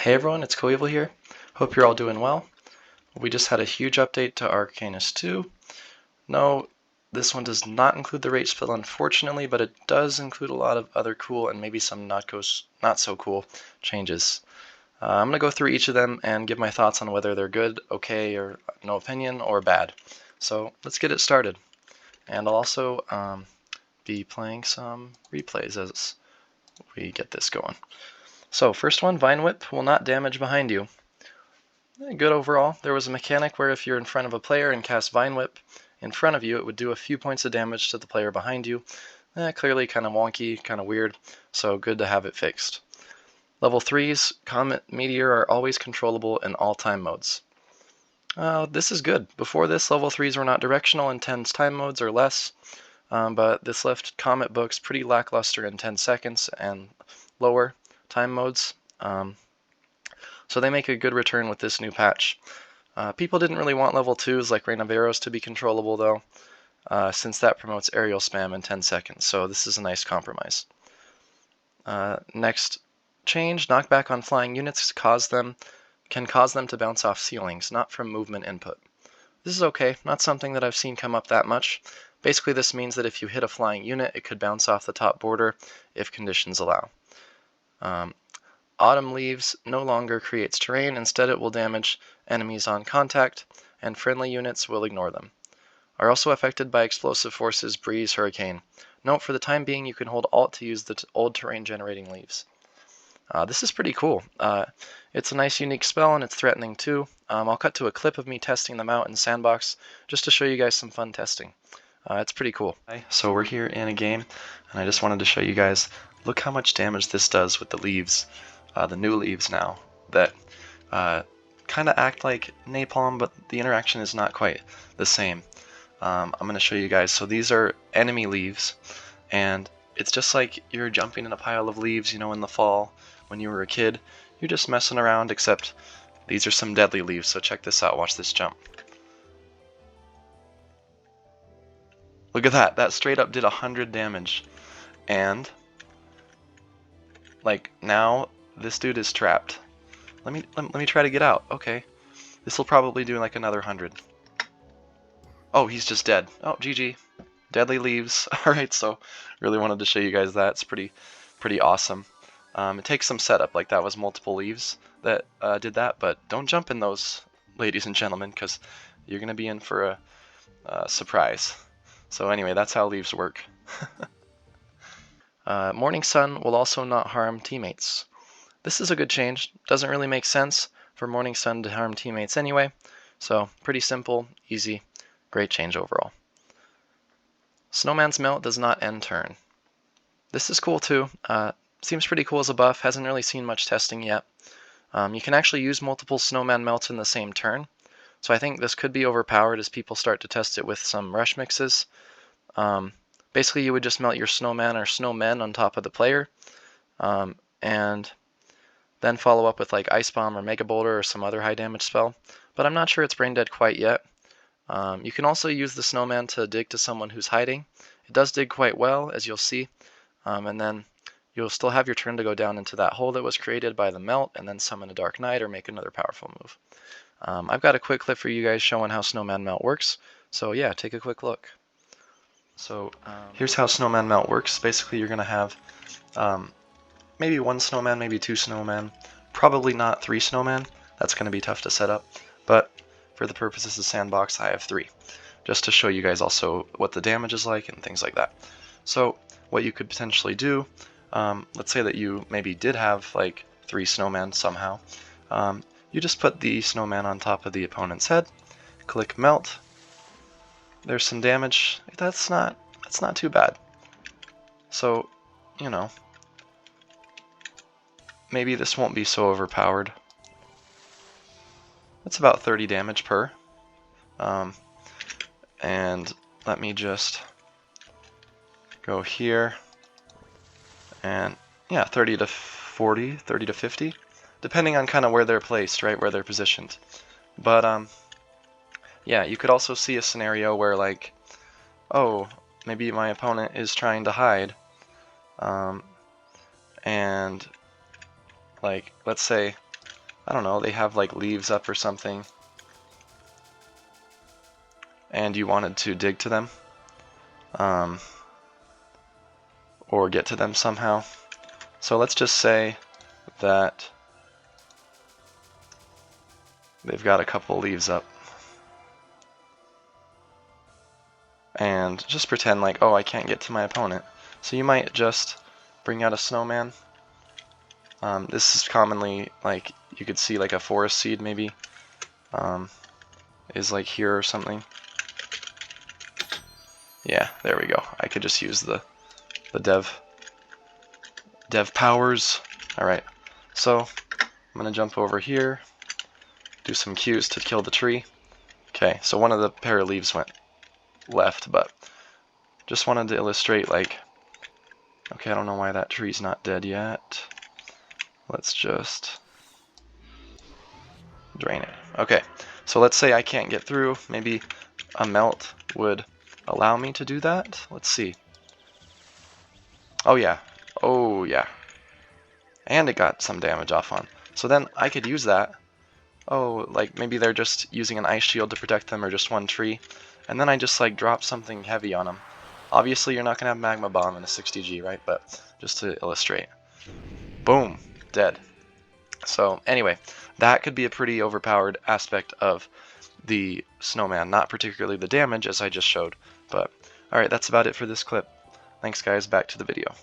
Hey everyone, it's Coeval here. Hope you're all doing well. We just had a huge update to Arcanists 2. No, this one does not include the rate spell unfortunately, but it does include a lot of other cool and maybe some not so cool changes. I'm going to go through each of them and give my thoughts on whether they're good, okay, or no opinion, or bad. So let's get it started. And I'll also be playing some replays as we get this going. So first one, Vine Whip will not damage behind you. Good overall. There was a mechanic where if you're in front of a player and cast Vine Whip in front of you, it would do a few points of damage to the player behind you. Clearly kind of wonky, kind of weird, so good to have it fixed. Level 3s, Comet, Meteor are always controllable in all time modes. This is good. Before this, level 3s were not directional in 10 time modes or less, but this left Comet books pretty lackluster in 10 seconds and lower time modes. So they make a good return with this new patch. People didn't really want level 2s like Rain of Arrows to be controllable though, since that promotes aerial spam in 10 seconds, so this is a nice compromise. Next change, knockback on flying units can cause them to bounce off ceilings, not from movement input. This is okay, not something that I've seen come up that much. Basically this means that if you hit a flying unit, it could bounce off the top border if conditions allow. Autumn Leaves no longer creates terrain, instead it will damage enemies on contact, and friendly units will ignore them. Are also affected by explosive forces, breeze, hurricane. Note, for the time being you can hold Alt to use the old terrain generating leaves. This is pretty cool. It's a nice unique spell and it's threatening too. I'll cut to a clip of me testing them out in Sandbox just to show you guys some fun testing. It's pretty cool. So we're here in a game and I just wanted to show you guys, look how much damage this does with the leaves. The new leaves now that kind of act like napalm, but the interaction is not quite the same. I'm going to show you guys. So these are enemy leaves, and it's just like you're jumping in a pile of leaves, you know, in the fall when you were a kid. You're just messing around, except these are some deadly leaves. So check this out. Watch this jump. Look at that. That straight up did 100 damage. And like now this dude is trapped. Let me try to get out. Okay. This will probably do like another 100. Oh, he's just dead. Oh, GG. Deadly leaves. Alright, so really wanted to show you guys that. It's pretty awesome. It takes some setup, like that was multiple leaves that did that, but don't jump in those, ladies and gentlemen, because you're going to be in for a surprise. So anyway, that's how leaves work. Morning Sun will also not harm teammates. This is a good change. Doesn't really make sense for Morning Sun to harm teammates anyway, so pretty simple, easy, great change overall. Snowman's Melt does not end turn. This is cool too. Seems pretty cool as a buff, hasn't really seen much testing yet. You can actually use multiple Snowman Melts in the same turn, so I think this could be overpowered as people start to test it with some rush mixes. Basically you would just melt your snowman or snowmen on top of the player, and then follow up with like Ice Bomb or Mega Boulder or some other high damage spell, but I'm not sure it's brain dead quite yet. You can also use the snowman to dig to someone who's hiding. It does dig quite well, as you'll see, and then you'll still have your turn to go down into that hole that was created by the melt and then summon a Dark Knight or make another powerful move. I've got a quick clip for you guys showing how Snowman Melt works, so yeah, take a quick look. So here's how Snowman Melt works. Basically you're going to have maybe one snowman, maybe two snowmen, probably not 3 snowmen. That's going to be tough to set up, but for the purposes of Sandbox I have 3, just to show you guys also what the damage is like and things like that. So what you could potentially do, let's say that you maybe did have like 3 snowmen somehow, you just put the snowman on top of the opponent's head, click Melt, there's some damage. That's not too bad. So, you know, maybe this won't be so overpowered. It's about 30 damage per. And let me just go here. And yeah, 30 to 40, 30 to 50, depending on kind of where they're placed, right, where they're positioned. But yeah, you could also see a scenario where like, oh, maybe my opponent is trying to hide, and like, let's say I don't know, they have like leaves up or something, and you wanted to dig to them, or get to them somehow. So let's just say that they've got a couple leaves up. And just pretend like, oh, I can't get to my opponent. So you might just bring out a snowman. This is commonly, like, you could see like a forest seed maybe is like here or something. Yeah, there we go. I could just use the dev powers. Alright, so I'm gonna jump over here, do some Qs to kill the tree. Okay, so one of the pair of leaves went left, but just wanted to illustrate, like, okay, I don't know why that tree's not dead yet. Let's just drain it. Okay, so let's say I can't get through. Maybe a melt would allow me to do that. Let's see. Oh yeah. Oh yeah. And it got some damage off on. So then I could use that. Oh, like maybe they're just using an ice shield to protect them or just one tree. And then I just like drop something heavy on them. Obviously you're not going to have magma bomb in a 60G, right? But just to illustrate. Boom. Dead. So anyway, that could be a pretty overpowered aspect of the snowman. Not particularly the damage, as I just showed. But alright, that's about it for this clip. Thanks guys, back to the video.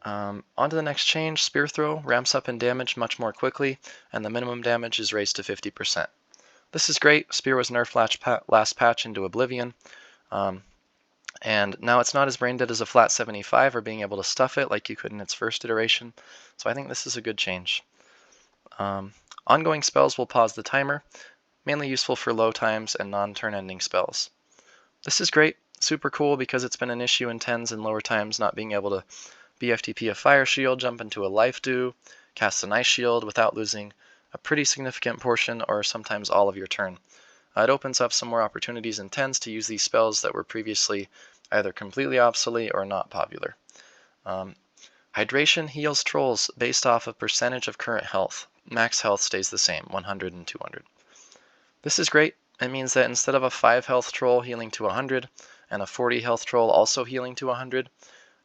On to the next change. Spear Throw ramps up in damage much more quickly, and the minimum damage is raised to 50%. This is great. Spear was nerfed last patch into Oblivion, and now it's not as brain dead as a flat 75 or being able to stuff it like you could in its first iteration, so I think this is a good change. Ongoing spells will pause the timer, mainly useful for low times and non-turn ending spells. This is great, super cool because it's been an issue in 10s and lower times not being able to BFTP a Fire Shield, jump into a Life Dew, cast an Ice Shield without losing a pretty significant portion or sometimes all of your turn. It opens up some more opportunities in 10s to use these spells that were previously either completely obsolete or not popular. Hydration heals trolls based off of percentage of current health. Max health stays the same, 100 and 200. This is great. It means that instead of a 5 health troll healing to 100 and a 40 health troll also healing to 100,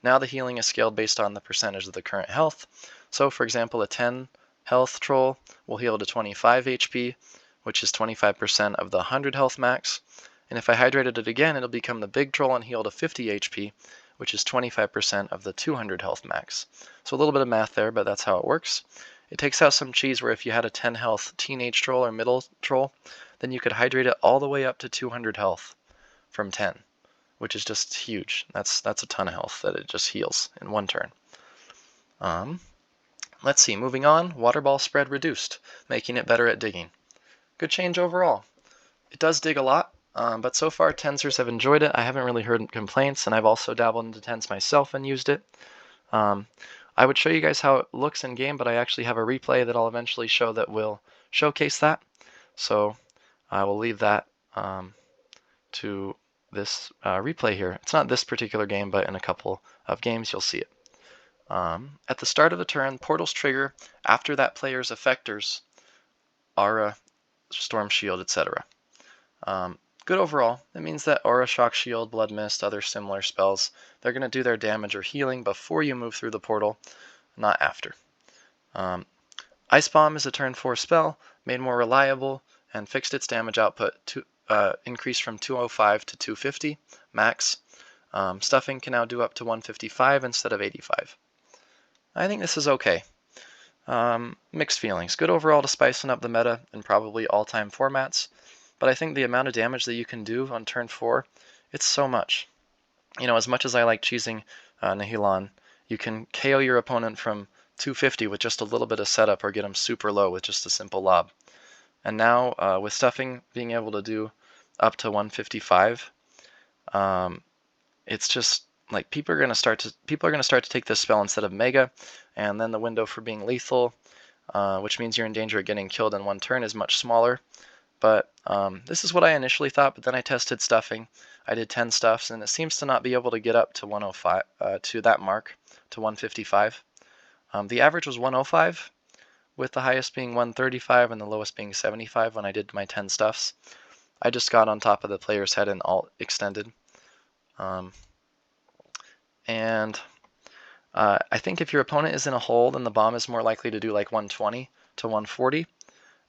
now the healing is scaled based on the percentage of the current health. So for example, a 10 health troll will heal to 25 HP, which is 25% of the 100 health max. And if I hydrated it again, it'll become the big troll and heal to 50 HP, which is 25% of the 200 health max. So a little bit of math there, but that's how it works. It takes out some cheese where if you had a 10 health teenage troll or middle troll, then you could hydrate it all the way up to 200 health from 10. Which is just huge. That's a ton of health that it just heals in one turn. Let's see, moving on, water ball spread reduced, making it better at digging. Good change overall. It does dig a lot, but so far Tensors have enjoyed it. I haven't really heard complaints, and I've also dabbled into Tens myself and used it. I would show you guys how it looks in game, but I actually have a replay that I'll eventually show that will showcase that. So I will leave that to this replay here. It's not this particular game, but in a couple of games you'll see it. At the start of the turn, portals trigger after that player's effectors, aura, storm shield, etc. Good overall. It means that aura, shock shield, blood mist, other similar spells, they're going to do their damage or healing before you move through the portal, not after. Ice Bomb is a turn 4 spell, made more reliable, and fixed its damage output to increased from 205 to 250 max. Stuffing can now do up to 155 instead of 85. I think this is okay. Mixed feelings. Good overall to spicing up the meta in probably all-time formats, but I think the amount of damage that you can do on turn 4, it's so much. You know, as much as I like cheesing Nihilon, you can KO your opponent from 250 with just a little bit of setup or get them super low with just a simple lob. And now with stuffing being able to do up to 155, it's just like people are going to start to take this spell instead of mega, and then the window for being lethal, which means you're in danger of getting killed in one turn, is much smaller. But this is what I initially thought, but then I tested stuffing. I did 10 stuffs, and it seems to not be able to get up to 105 to that mark, to 155. The average was 105, with the highest being 135 and the lowest being 75 when I did my 10 stuffs. I just got on top of the player's head and alt extended. And I think if your opponent is in a hole, then the bomb is more likely to do like 120 to 140.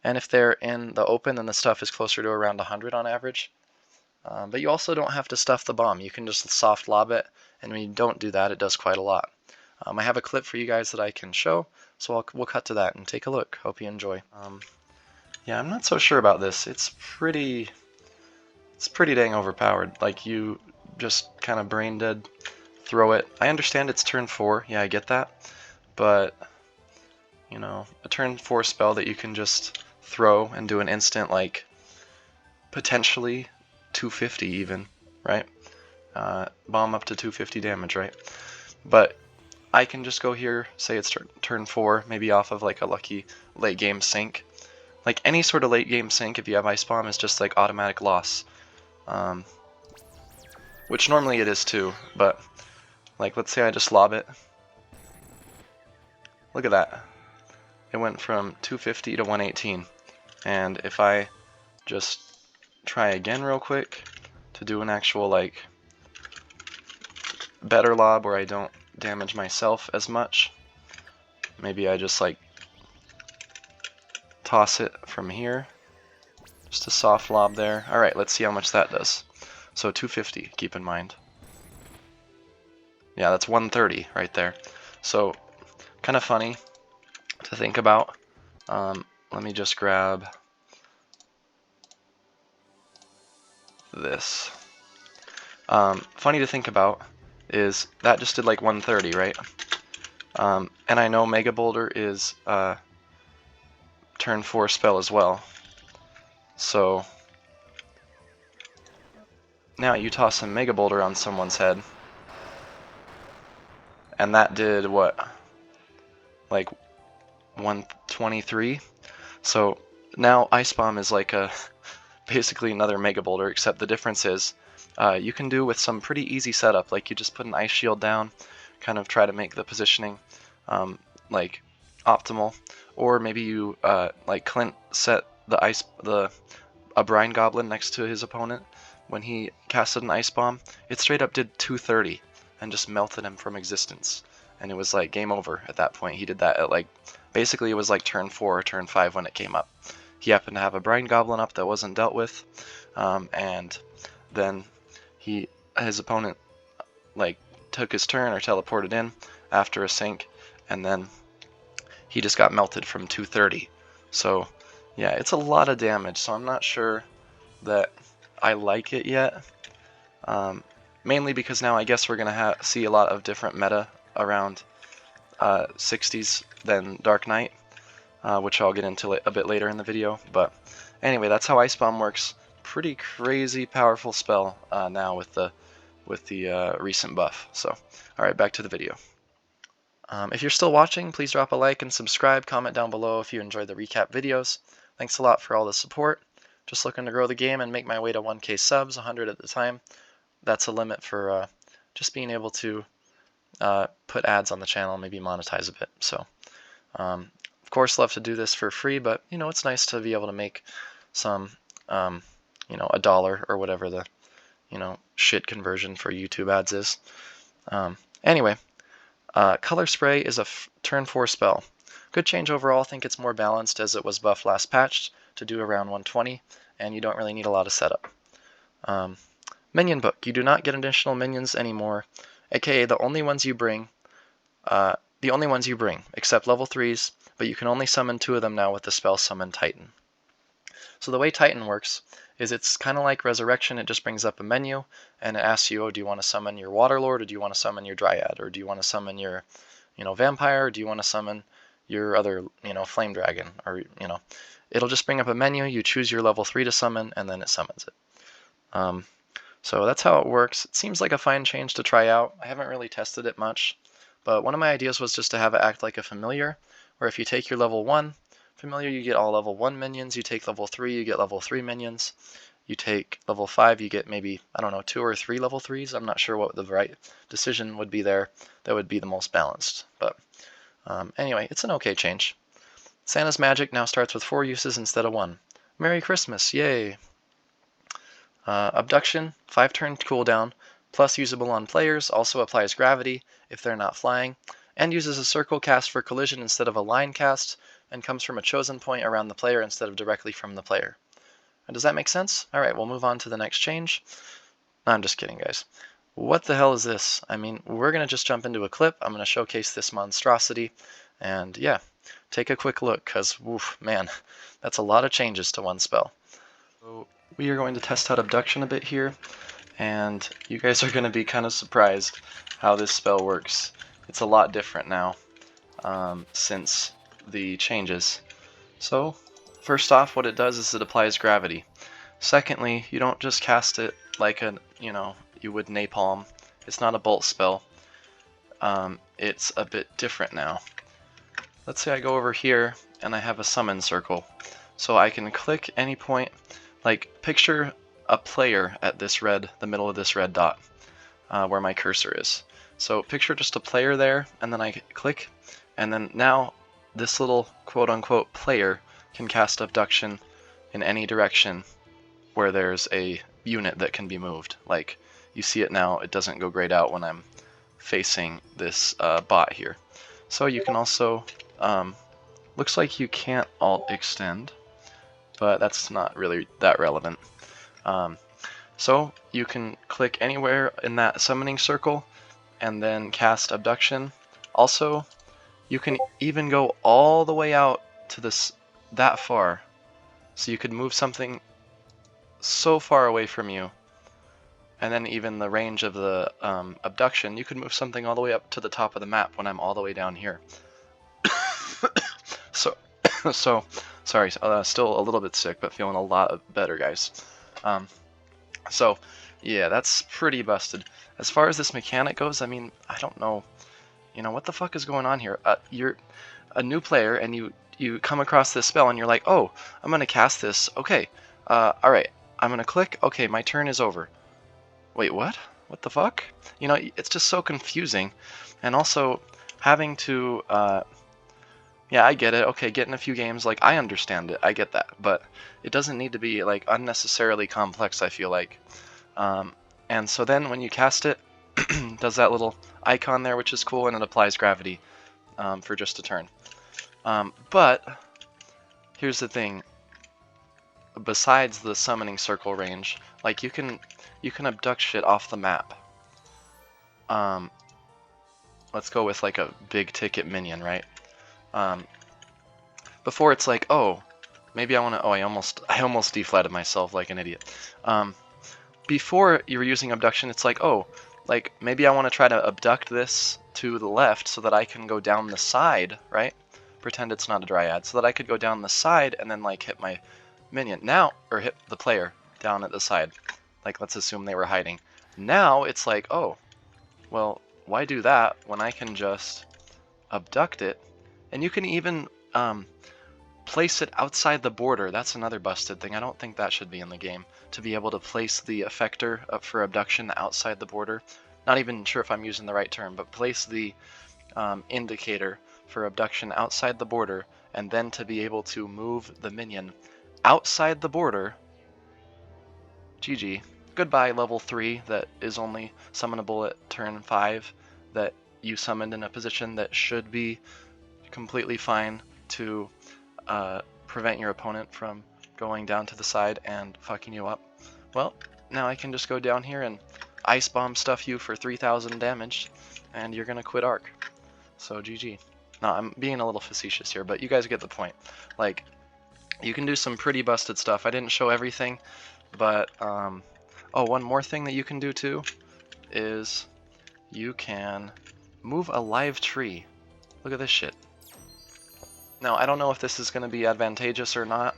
And if they're in the open, then the stuff is closer to around 100 on average. But you also don't have to stuff the bomb. You can just soft lob it, and when you don't do that, it does quite a lot. I have a clip for you guys that I can show, so we'll cut to that and take a look. Hope you enjoy. Yeah, I'm not so sure about this. It's pretty dang overpowered. Like, you just kind of brain dead throw it. I understand it's turn 4. Yeah, I get that. But, you know, a turn 4 spell that you can just throw and do an instant, like, potentially 250 even, right? Bomb up to 250 damage, right? But I can just go here, say it's turn 4, maybe off of like a lucky late game sync. Like any sort of late game sync, if you have Ice Bomb, is just like automatic loss. Which normally it is too, but like let's say I just lob it. Look at that. It went from 250 to 118. And if I just try again real quick to do an actual like better lob where I don't damage myself as much, maybe I just like toss it from here, just a soft lob there. Alright, let's see how much that does. So 250, keep in mind. Yeah, that's 130 right there. So kind of funny to think about. Let me just grab this. Funny to think about is that just did like 130, right? And I know Mega Boulder is turn 4 spell as well. So now you toss some Mega Boulder on someone's head, and that did what? Like 123? So now Ice Bomb is like a basically another Mega Boulder, except the difference is you can do with some pretty easy setup, like you just put an Ice Shield down, kind of try to make the positioning like optimal, or maybe you like Clint set a Brine Goblin next to his opponent when he casted an Ice Bomb. It straight up did 230 and just melted him from existence, and it was like game over at that point. He did that at like basically it was like turn 4 or turn 5 when it came up. He happened to have a Brine Goblin up that wasn't dealt with, and then his opponent like took his turn or teleported in after a sync, and then he just got melted from 230. So yeah, it's a lot of damage, so I'm not sure that I like it yet. Mainly because now I guess we're gonna see a lot of different meta around 60s than Dark Knight, which I'll get into a bit later in the video. But anyway, that's how Ice Bomb works. Pretty crazy powerful spell now with the recent buff. So, all right, back to the video. If you're still watching, please drop a like and subscribe. Comment down below if you enjoyed the recap videos. Thanks a lot for all the support. Just looking to grow the game and make my way to 1K subs, 100 at the time. That's a limit for just being able to put ads on the channel, maybe monetize a bit. So, of course, love to do this for free, but you know, it's nice to be able to make some, you know, $1 or whatever the, you know, shit conversion for YouTube ads is. Anyway, Color Spray is a turn 4 spell. Good change overall. I think it's more balanced as it was buffed last patched to do around 120, and you don't really need a lot of setup. Minion Book. You do not get additional minions anymore, aka the only ones you bring, except level 3s, but you can only summon 2 of them now with the spell Summon Titan. So the way Titan works is it's kind of like Resurrection. It just brings up a menu and it asks you, oh, do you want to summon your Waterlord, or do you want to summon your Dryad, or do you want to summon your, you know, Vampire, or do you want to summon your other, you know, Flame Dragon, or, you know, it'll just bring up a menu. You choose your level 3 to summon, and then it summons it. So that's how it works. It seems like a fine change to try out. I haven't really tested it much, but one of my ideas was just to have it act like a familiar, where if you take your level 1 familiar, you get all level 1 minions. You take level 3, you get level 3 minions. You take level 5, you get maybe, I don't know, 2 or 3 level 3s. I'm not sure what the right decision would be there that would be the most balanced. But anyway, it's an okay change. Santa's magic now starts with 4 uses instead of 1. Merry Christmas, yay! Abduction, 5-turn cooldown, plus usable on players, also applies gravity if they're not flying, and uses a circle cast for collision instead of a line cast, and comes from a chosen point around the player instead of directly from the player. Does that make sense? Alright, we'll move on to the next change. No, I'm just kidding, guys. What the hell is this? I mean, we're going to just jump into a clip. I'm going to showcase this monstrosity, and yeah, take a quick look, because, man, that's a lot of changes to one spell. So we are going to test out Abduction a bit here, and you guys are going to be kind of surprised how this spell works. It's a lot different now since the changes. So, first off, what it does is it applies gravity. Secondly, you don't just cast it like you would napalm. It's not a bolt spell. It's a bit different now. Let's say I go over here and I have a summon circle. So I can click any point, like picture a player at the middle of this red dot, where my cursor is. So picture just a player there, and then I click, and then now this little quote-unquote player can cast Abduction in any direction where there's a unit that can be moved. Like, you see it now, it doesn't go grayed out when I'm facing this bot here. So you can also, looks like you can't alt extend, but that's not really that relevant. So you can click anywhere in that summoning circle and then cast Abduction. Also, you can even go all the way out to that far. So you could move something so far away from you, and then even the range of the Abduction, you could move something all the way up to the top of the map when I'm all the way down here. So sorry, still a little bit sick, but feeling a lot better, guys. So yeah, that's pretty busted. As far as this mechanic goes, I mean, I don't know, what the fuck is going on here? You're a new player and you come across this spell and you're like, oh, I'm gonna cast this. Okay, alright, I'm gonna click. Okay, my turn is over. Wait, what? What the fuck? It's just so confusing. And also, having to, yeah, I get it. Okay, getting a few games, like, I understand it. I get that. But it doesn't need to be, like, unnecessarily complex, I feel like. And so then when you cast it, does that little icon there, which is cool, and it applies gravity for just a turn. But here's the thing. Besides the summoning circle range, like, you can abduct shit off the map. Let's go with like a big ticket minion, right? Before it's like, oh, maybe I want to. Oh, I almost deflated myself like an idiot. Before you were using abduction, it's like, oh, like maybe I want to try to abduct this to the left so that I can go down the side, right? Pretend it's not a dryad, so that I could go down the side and then like hit my minion now, or hit the player down at the side. Like, let's assume they were hiding. Now it's like, oh, well, why do that when I can just abduct it? And you can even place it outside the border. That's another busted thing. I don't think that should be in the game, to be able to place the effector for abduction outside the border. Not even sure if I'm using the right term, but place the indicator for abduction outside the border, and then to be able to move the minion outside the border. GG. Goodbye, level 3 that is only summonable at turn 5, that you summoned in a position that should be completely fine to prevent your opponent from going down to the side and fucking you up. Well, now I can just go down here and ice bomb stuff you for 3,000 damage, and you're gonna quit Arc. So GG. No, I'm being a little facetious here, but you guys get the point. Like, you can do some pretty busted stuff. I didn't show everything, but oh, one more thing that you can do too is you can move a live tree. Look at this shit. Now, I don't know if this is going to be advantageous or not,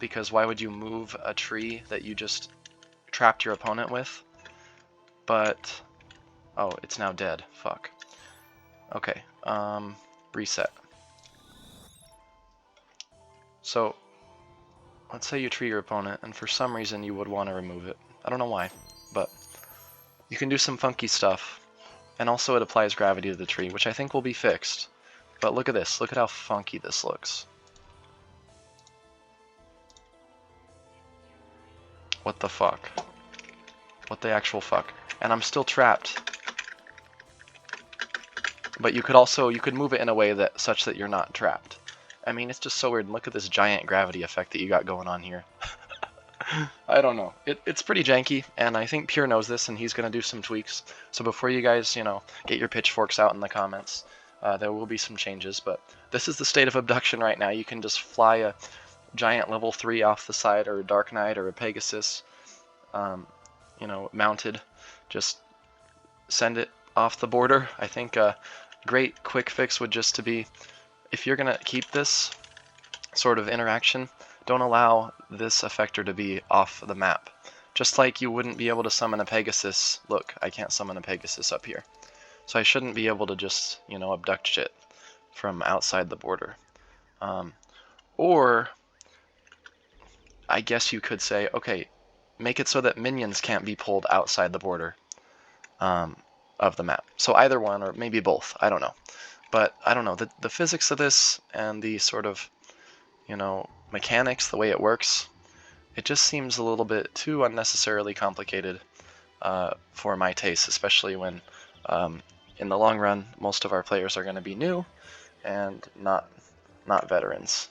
because why would you move a tree that you just trapped your opponent with? But, oh, it's now dead. Fuck. Okay, reset. So, let's say you tree your opponent, and for some reason you would want to remove it. I don't know why, but you can do some funky stuff. And also it applies gravity to the tree, which I think will be fixed. But look at this. Look at how funky this looks. What the fuck? What the actual fuck? And I'm still trapped. But you could move it in a way that such that you're not trapped. I mean, it's just so weird. Look at this giant gravity effect that you got going on here. I don't know. It's pretty janky, and I think Pure knows this, and he's going to do some tweaks. So before you guys, get your pitchforks out in the comments, there will be some changes. But this is the state of abduction right now. You can just fly a giant level 3 off the side, or a Dark Knight, or a Pegasus, mounted. Just send it off the border. I think a great quick fix would just to be, if you're going to keep this sort of interaction, don't allow this effector to be off the map. Just like you wouldn't be able to summon a Pegasus. Look, I can't summon a Pegasus up here. So I shouldn't be able to just, abduct shit from outside the border. Or, I guess you could say, okay, make it so that minions can't be pulled outside the border of the map. So either one, or maybe both, I don't know. But I don't know, the physics of this and the sort of, mechanics, the way it works, it just seems a little bit too unnecessarily complicated for my taste, especially when in the long run most of our players are going to be new and not veterans.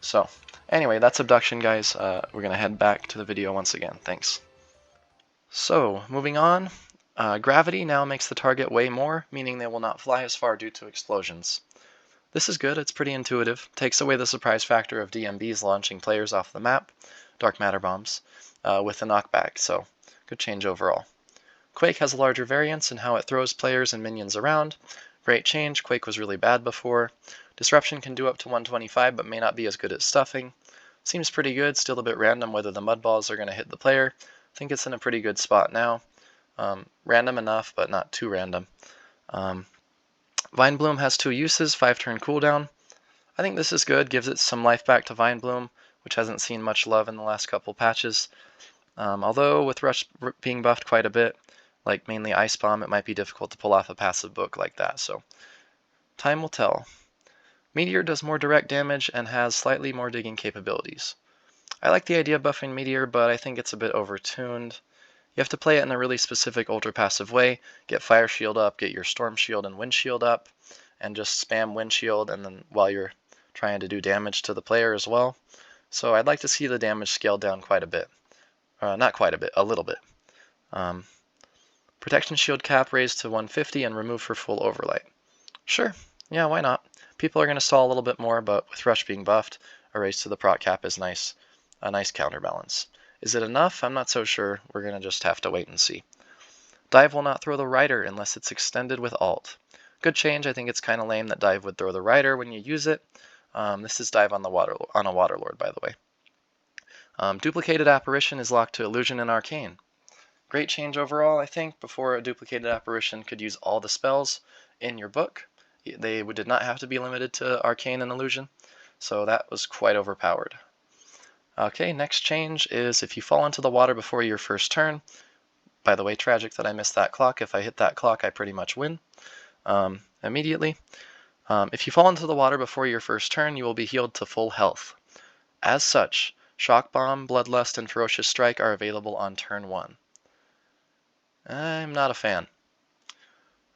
So anyway, that's abduction, guys. We're going to head back to the video once again. Thanks. So moving on, gravity now makes the target weigh more, meaning they will not fly as far due to explosions. This is good, it's pretty intuitive, takes away the surprise factor of DMBs launching players off the map, dark matter bombs, with a knockback, so good change overall. Quake has a larger variance in how it throws players and minions around. Great change, Quake was really bad before. Disruption can do up to 125 but may not be as good at stuffing. Seems pretty good, still a bit random whether the mud balls are going to hit the player. I think it's in a pretty good spot now. Random enough, but not too random. Vine Bloom has 2 uses, 5-turn cooldown. I think this is good, gives it some life back to Vine Bloom, which hasn't seen much love in the last couple patches. Although with Rush being buffed quite a bit, like mainly Ice Bomb, it might be difficult to pull off a passive book like that, so time will tell. Meteor does more direct damage and has slightly more digging capabilities. I like the idea of buffing Meteor, but I think it's a bit overtuned. You have to play it in a really specific ultra passive way, get Fire Shield up, get your Storm Shield and Wind Shield up, and just spam Wind Shield and then while you're trying to do damage to the player as well. So I'd like to see the damage scaled down quite a bit. Not quite a bit, a little bit. Protection Shield cap raised to 150 and removed for full Overlight. Sure, yeah, why not? People are going to stall a little bit more, but with Rush being buffed, a raise to the proc cap is nice, a nice counterbalance. Is it enough? I'm not so sure. We're going to just have to wait and see. Dive will not throw the Rider unless it's extended with Alt. Good change. I think it's kind of lame that Dive would throw the Rider when you use it. This is Dive on a Waterlord, by the way. Duplicated Apparition is locked to Illusion and Arcane. Great change overall, I think. Before, a Duplicated Apparition could use all the spells in your book. They did not have to be limited to Arcane and Illusion, so that was quite overpowered. Okay, next change is if you fall into the water before your first turn. By the way, tragic that I missed that clock. If I hit that clock, I pretty much win immediately. If you fall into the water before your first turn, you will be healed to full health. As such, Shock Bomb, Bloodlust, and Ferocious Strike are available on turn 1. I'm not a fan.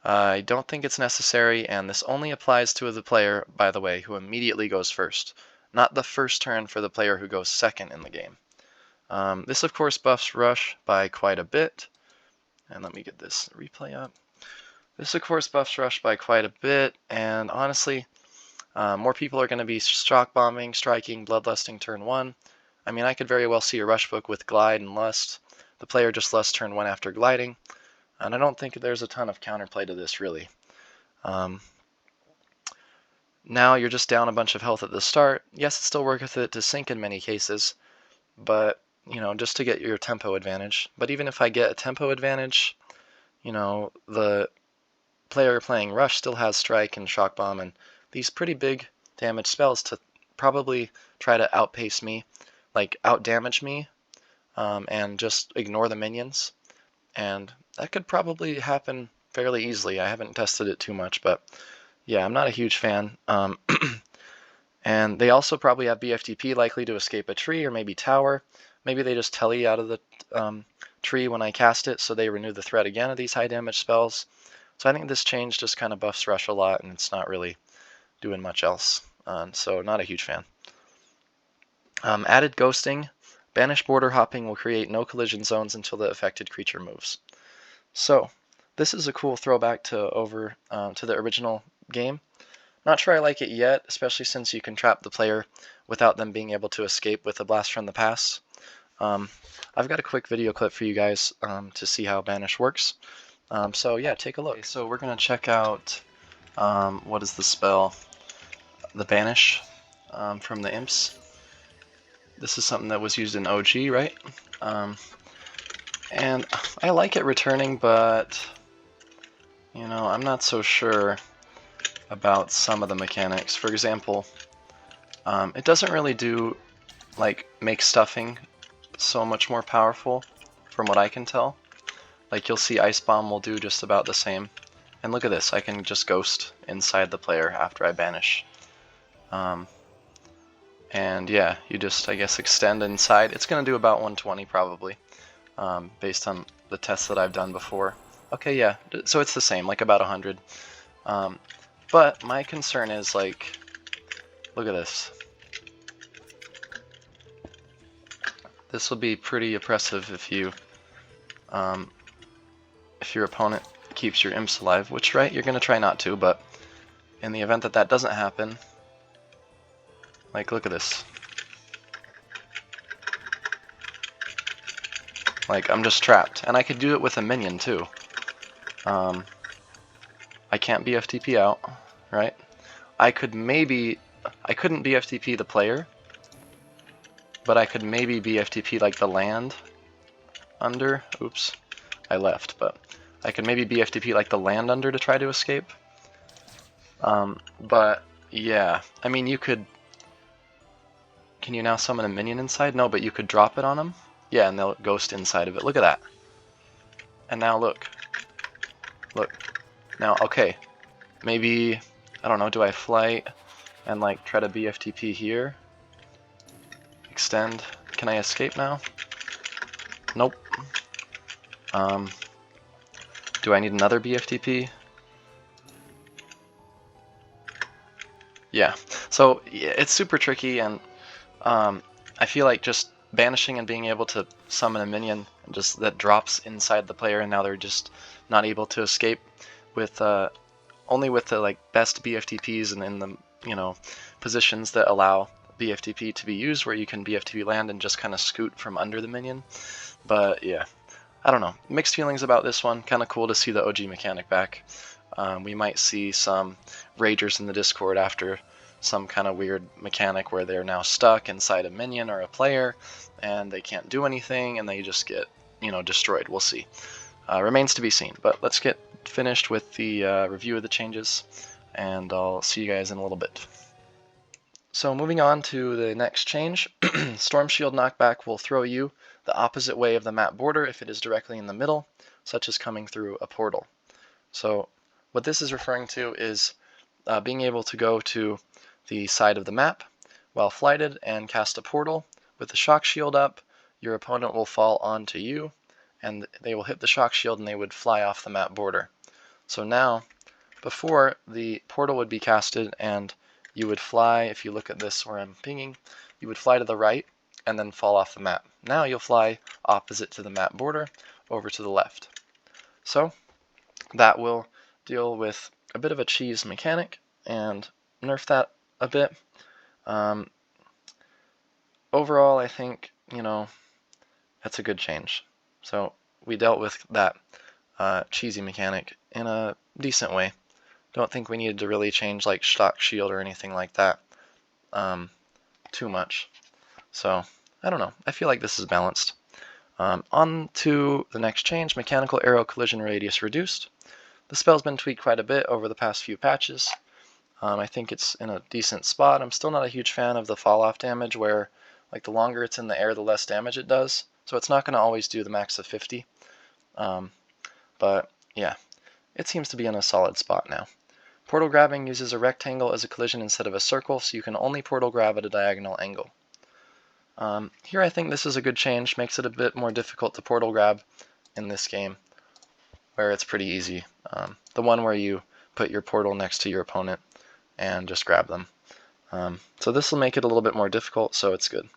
I don't think it's necessary, and this only applies to the player, by the way, who immediately goes first. Not the first turn for the player who goes second in the game. This, of course, buffs Rush by quite a bit. And let me get this replay up. This, of course, buffs Rush by quite a bit. And honestly, more people are going to be shock bombing, striking, bloodlusting turn 1. I mean, I could very well see a Rush book with Glide and Lust. The player just Lust turn 1 after gliding. And I don't think there's a ton of counterplay to this, really. Now you're just down a bunch of health at the start. Yes, it's still worth it to sync in many cases, but, just to get your tempo advantage. But even if I get a tempo advantage, the player playing Rush still has Strike and Shock Bomb and these pretty big damage spells to probably try to outpace me, like outdamage me, and just ignore the minions. And that could probably happen fairly easily. I haven't tested it too much, but yeah, I'm not a huge fan. And they also probably have BFTP likely to escape a tree or maybe tower. maybe they just telly out of the tree when I cast it, so they renew the threat again of these high damage spells. So I think this change just kind of buffs Rush a lot, and it's not really doing much else. So not a huge fan. Added ghosting. Banish border hopping will create no collision zones until the affected creature moves. So this is a cool throwback to to the original game. Not sure I like it yet, especially since you can trap the player without them being able to escape with a blast from the past. I've got a quick video clip for you guys to see how Banish works. So yeah, take a look. Okay, so we're going to check out, what is the spell? The Banish from the Imps. This is something that was used in OG, right? And I like it returning, but, you know, I'm not so sure about some of the mechanics. For example, it doesn't really do, like, make stuffing so much more powerful, from what I can tell. Like, you'll see Ice Bomb will do just about the same. And look at this, I can just ghost inside the player after I banish. And yeah, you just, I guess, extend inside. It's going to do about 120 probably, based on the tests that I've done before. Okay, yeah, so it's the same, like about 100. But my concern is, like, look at this. This will be pretty oppressive if you, if your opponent keeps your imps alive, which, right, you're going to try not to, but in the event that that doesn't happen, like, look at this. Like, I'm just trapped. And I could do it with a minion, too. I can't BFTP out, right? I couldn't BFTP the player, but I could maybe BFTP, like, the land under. Oops, I left, but I could maybe BFTP, like, the land under to try to escape. But, yeah, I mean, you could... Can you now summon a minion inside? No, but you could drop it on them. Yeah, and they'll ghost inside of it. Look at that. And now look. Look. Now, okay. Maybe, I don't know, do I flight and, like, try to BFTP here? Extend. Can I escape now? Nope. Do I need another BFTP? Yeah. So, yeah, it's super tricky, and I feel like just banishing and being able to summon a minion just that drops inside the player, and now they're just not able to escape with only with the, like, best BFTPs and in the, you know, positions that allow BFTP to be used, where you can BFTP land and just kind of scoot from under the minion. But yeah, I don't know, mixed feelings about this one. Kind of cool to see the OG mechanic back. We might see some ragers in the Discord after some kind of weird mechanic where they're now stuck inside a minion or a player and they can't do anything and they just get, you know, destroyed. We'll see. Remains to be seen, but let's get finished with the review of the changes, and I'll see you guys in a little bit. So moving on to the next change, Storm Shield knockback will throw you the opposite way of the map border if it is directly in the middle, such as coming through a portal. So what this is referring to is being able to go to the side of the map while flighted and cast a portal with the shock shield up. Your opponent will fall onto you, and they will hit the shock shield and they would fly off the map border. So now, before, the portal would be casted and you would fly, if you look at this where I'm pinging, you would fly to the right and then fall off the map. Now you'll fly opposite to the map border over to the left. So that will deal with a bit of a cheese mechanic and nerf that a bit. Overall, I think, you know, that's a good change. So we dealt with that cheesy mechanic in a decent way. Don't think we needed to really change, like, shock shield or anything like that too much. So I don't know, I feel like this is balanced. On to the next change, mechanical arrow collision radius reduced. The spell's been tweaked quite a bit over the past few patches. I think it's in a decent spot. I'm still not a huge fan of the fall off damage, where, like, the longer it's in the air, the less damage it does. So it's not going to always do the max of 50. But yeah, it seems to be in a solid spot now. Portal grabbing uses a rectangle as a collision instead of a circle, so you can only portal grab at a diagonal angle. Here I think this is a good change, makes it a bit more difficult to portal grab in this game, where it's pretty easy. The one where you put your portal next to your opponent and just grab them. So this will make it a little bit more difficult, so it's good.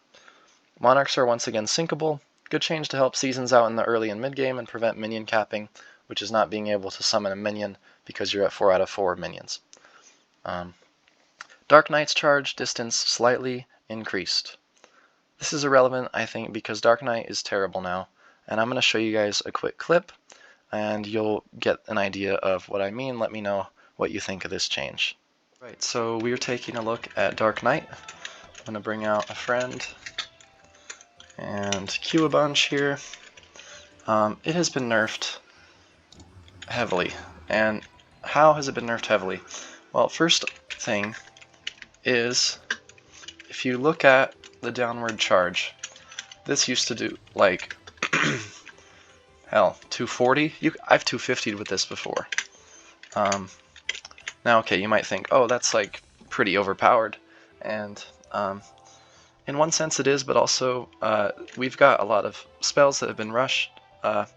Monarchs are once again sinkable. Good change to help seasons out in the early and mid game and prevent minion capping, which is not being able to summon a minion because you're at 4 out of 4 minions. Dark Knight's charge distance slightly increased. This is irrelevant, I think, because Dark Knight is terrible now, and I'm going to show you guys a quick clip, and you'll get an idea of what I mean. Let me know what you think of this change. Right, so we're taking a look at Dark Knight. I'm going to bring out a friend and queue a bunch here. It has been nerfed heavily. And how has it been nerfed heavily? Well, first thing is, if you look at the downward charge, this used to do like hell, 240? I've 250'd with this before. Now, okay, you might think, oh, that's like pretty overpowered, and in one sense it is, but also we've got a lot of spells that have been rushed, that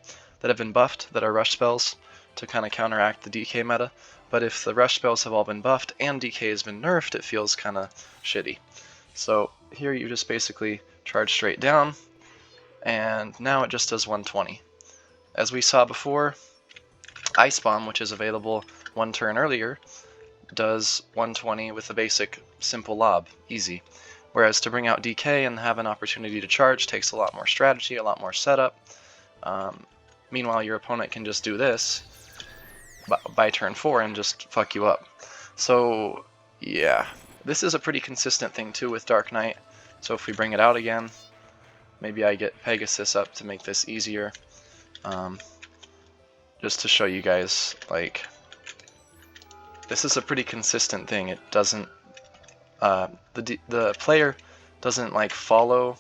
have been buffed, that are rush spells to kind of counteract the DK meta. But if the rush spells have all been buffed and DK has been nerfed, it feels kind of shitty. So here you just basically charge straight down, and now it just does 120. As we saw before, Ice Bomb, which is available one turn earlier, does 120 with a basic simple lob, easy. Whereas to bring out DK and have an opportunity to charge takes a lot more strategy, a lot more setup. Meanwhile, your opponent can just do this by turn 4 and just fuck you up. So yeah, this is a pretty consistent thing too with Dark Knight. So if we bring it out again, maybe I get Pegasus up to make this easier. Just to show you guys, like, this is a pretty consistent thing. It doesn't, the player doesn't like follow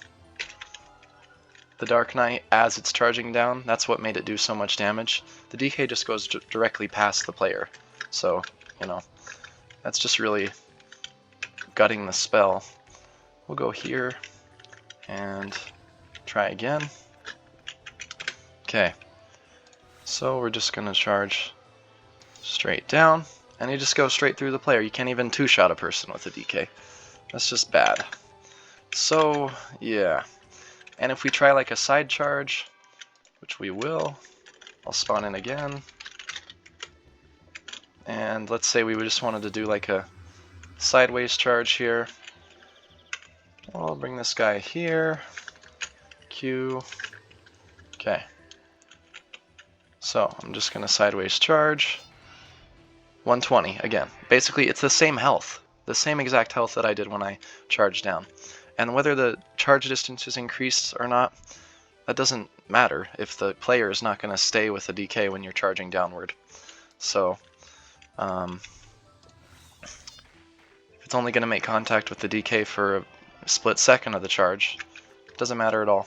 the Dark Knight as it's charging down. That's what made it do so much damage. The DK just goes directly past the player. So, you know, that's just really gutting the spell. We'll go here and try again. Okay, so we're just gonna charge straight down, and you just go straight through the player. You can't even two-shot a person with a DK. That's just bad. So yeah, and if we try like a side charge, which we will, I'll spawn in again, and let's say we just wanted to do like a sideways charge here. I'll bring this guy here, Q, okay. So I'm just gonna sideways charge, 120 again. Basically it's the same health, the same exact health that I did when I charged down. And whether the charge distance is increased or not, that doesn't matter if the player is not gonna stay with the DK when you're charging downward. So it's only gonna make contact with the DK for a split second of the charge. It doesn't matter at all.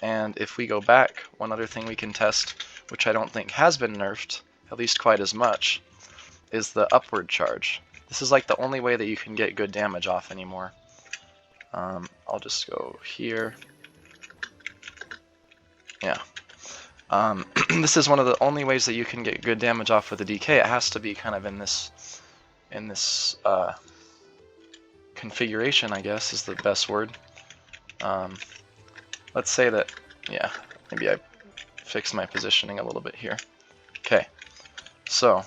And if we go back, one other thing we can test, which I don't think has been nerfed, at least quite as much, is the upward charge. This is like the only way that you can get good damage off anymore. I'll just go here. Yeah. This is one of the only ways that you can get good damage off with the DK. It has to be kind of in this configuration, I guess is the best word. Let's say that, yeah, maybe I fixed my positioning a little bit here. Okay, so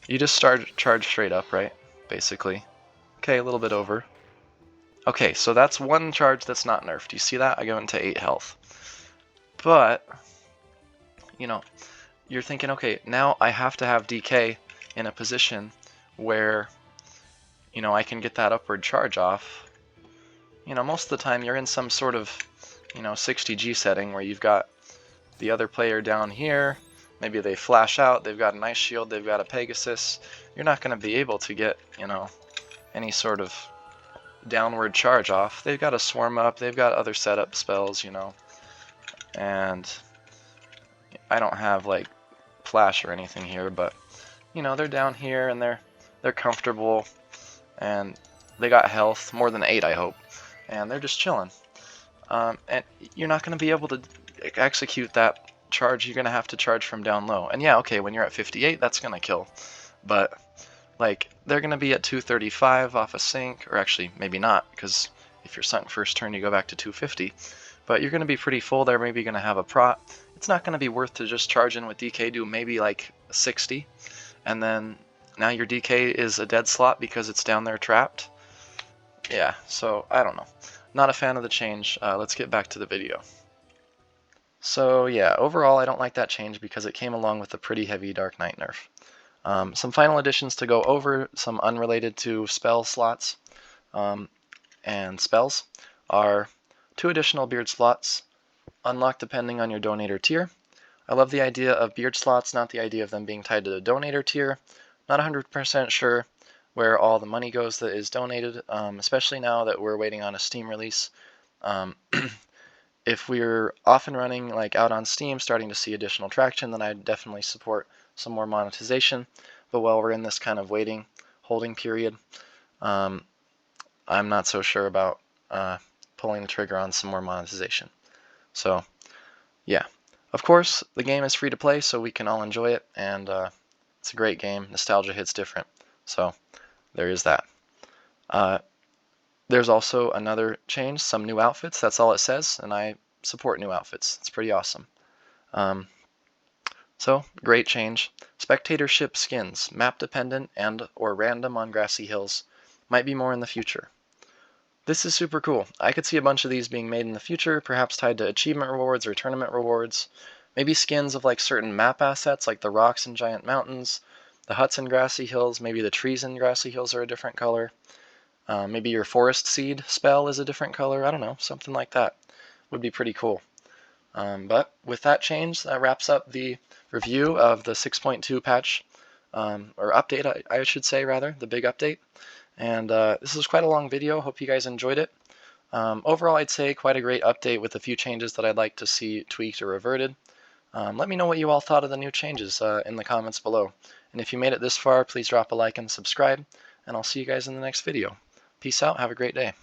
you just charge straight up, right? Basically. Okay, a little bit over. Okay, so that's one charge that's not nerfed. You see that? I go into 8 health. But, you know, you're thinking, okay, now I have to have DK in a position where, you know, I can get that upward charge off. You know, most of the time you're in some sort of, you know, 60G setting where you've got the other player down here. Maybe they flash out, they've got an ice shield, they've got a Pegasus. You're not going to be able to get, you know, any sort of downward charge off. They've got a swarm up, they've got other setup spells, you know. And I don't have like flash or anything here, but you know, they're down here and they're comfortable and they got health, more than 8 I hope. and they're just chilling. And you're not going to be able to execute that charge. You're going to have to charge from down low. And yeah, okay, when you're at 58, that's going to kill. But like, they're going to be at 235 off a sync, or actually maybe not, because if you're sunk first turn, you go back to 250. But you're going to be pretty full. They're maybe going to have a prot. It's not going to be worth to just charge in with DK, do maybe like 60, and then now your DK is a dead slot because it's down there trapped. Yeah, so I don't know. Not a fan of the change. Let's get back to the video. So yeah, overall I don't like that change because it came along with a pretty heavy Dark Knight nerf. Some final additions to go over, some unrelated to spell slots and spells, are 2 additional beard slots, unlocked depending on your donator tier. I love the idea of beard slots, not the idea of them being tied to the donator tier. Not 100% sure where all the money goes that is donated, especially now that we're waiting on a Steam release. If we're off and running, like out on Steam, starting to see additional traction, then I'd definitely support some more monetization. But while we're in this kind of waiting, holding period, I'm not so sure about pulling the trigger on some more monetization. So, yeah. Of course, the game is free to play, so we can all enjoy it, and it's a great game. Nostalgia hits different. So, there is that. There's also another change, some new outfits. That's all it says, and I support new outfits. It's pretty awesome. So, great change. Spectatorship skins, map dependent and or random on grassy hills. Might be more in the future. This is super cool. I could see a bunch of these being made in the future, perhaps tied to achievement rewards or tournament rewards. Maybe skins of like certain map assets, like the rocks in giant mountains, the huts in grassy hills, maybe the trees in grassy hills are a different color. Maybe your forest seed spell is a different color. I don't know, something like that would be pretty cool. But with that change, that wraps up the review of the 6.2 patch, or update, I should say, rather, the big update. And this was quite a long video. Hope you guys enjoyed it. Overall, I'd say quite a great update with a few changes that I'd like to see tweaked or reverted. Let me know what you all thought of the new changes in the comments below. And if you made it this far, please drop a like and subscribe, and I'll see you guys in the next video. Peace out, have a great day.